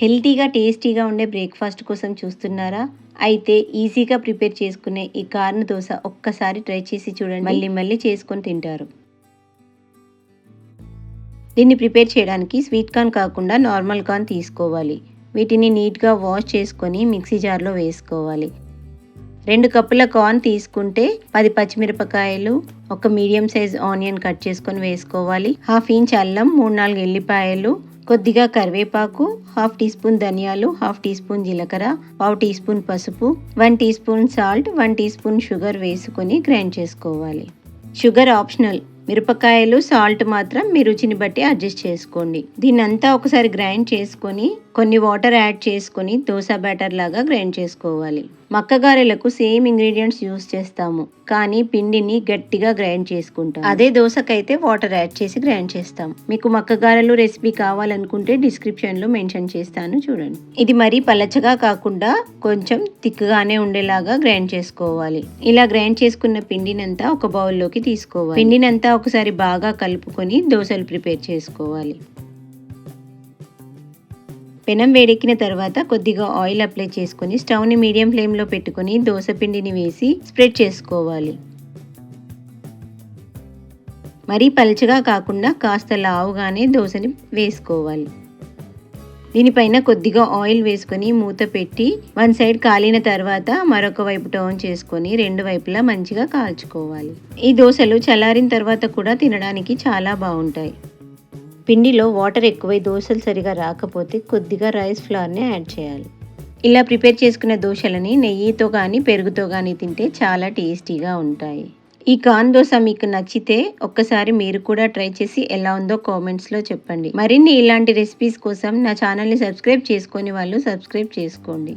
హెల్తీగా టేస్టీగా ఉండే బ్రేక్ఫాస్ట్ కోసం చూస్తున్నారా? అయితే ఈజీగా ప్రిపేర్ చేసుకునే ఈ కార్న్ దోస ఒక్కసారి ట్రై చేసి చూడండి. మళ్ళీ మళ్ళీ చేసుకొని తింటారు. దీన్ని ప్రిపేర్ చేయడానికి స్వీట్ కార్న్ కాకుండా నార్మల్ కార్న్ తీసుకోవాలి. వీటిని నీట్గా వాష్ చేసుకొని మిక్సీ జార్లో వేసుకోవాలి. 2 కప్పుల కార్న్ తీసుకుంటే 10 పచ్చిమిరపకాయలు, ఒక మీడియం సైజ్ ఆనియన్ కట్ చేసుకొని వేసుకోవాలి. 1/2 ఇంచ్ అల్లం, 3-4 ఎల్లిపాయలు, కొద్దిగా కరివేపాకు, 1/2 టీ స్పూన్ ధనియాలు, 1/2 టీ స్పూన్ జీలకర్ర, 1/2 టీ స్పూన్ పసుపు, 1 teaspoon salt, 1 teaspoon sugar వేసుకొని గ్రైండ్ చేసుకోవాలి. Sugar optional. మిరపకాయలు, సాల్ట్ మాత్రం మీ రుచిని బట్టి అడ్జస్ట్ చేసుకోండి. దీన్నంతా ఒకసారి గ్రైండ్ చేసుకొని కొన్ని వాటర్ యాడ్ చేసుకొని దోశ బ్యాటర్ లాగా గ్రైండ్ చేసుకోవాలి. మక్కగారెలకు సేమ్ ఇంగ్రీడియంట్స్ యూస్ చేస్తాము, కానీ పిండిని గట్టిగా గ్రైండ్ చేసుకుంటాం. అదే దోశకైతే వాటర్ యాడ్ చేసి గ్రైండ్ చేస్తాం. మీకు మక్కగారెలు రెసిపీ కావాలనుకుంటే డిస్క్రిప్షన్లో మెన్షన్ చేస్తాను, చూడండి. ఇది మరీ పలచగా కాకుండా కొంచెం థిక్గానే ఉండేలాగా గ్రైండ్ చేసుకోవాలి. ఇలా గ్రైండ్ చేసుకున్న పిండినంతా ఒక బౌల్లోకి తీసుకోవాలి. పిండినంతా ఒకసారి బాగా కలుపుకొని దోశలు ప్రిపేర్ చేసుకోవాలి. పెనం వేడెక్కిన తర్వాత కొద్దిగా ఆయిల్ అప్లై చేసుకొని స్టవ్ని మీడియం ఫ్లేమ్లో పెట్టుకొని దోశ పిండిని వేసి స్ప్రెడ్ చేసుకోవాలి. మరీ పలుచగా కాకుండా కాస్త లావుగానే దోశని వేసుకోవాలి. దీనిపైన కొద్దిగా ఆయిల్ వేసుకొని మూత పెట్టి 1 సైడ్ కాలిన తర్వాత మరొక వైపు టర్న్ చేసుకొని 2 వైపులా మంచిగా కాల్చుకోవాలి. ఈ దోశలు చల్లారిన తర్వాత కూడా తినడానికి చాలా బాగుంటాయి. పిండిలో వాటర్ ఎక్కువై దోశలు సరిగా రాకపోతే కొద్దిగా రైస్ ఫ్లవర్ని యాడ్ చేయాలి. ఇలా ప్రిపేర్ చేసుకున్న దోశలని నెయ్యితో కానీ పెరుగుతో కానీ తింటే చాలా టేస్టీగా ఉంటాయి. ఈ కార్న్ దోశ మీకు నచ్చితే ఒక్కసారి మీరు కూడా ట్రై చేసి ఎలా ఉందో కామెంట్స్లో చెప్పండి. మరిన్ని ఇలాంటి రెసిపీస్ కోసం నా ఛానల్ని సబ్స్క్రైబ్ చేసుకొని వాళ్ళు సబ్స్క్రైబ్ చేసుకోండి.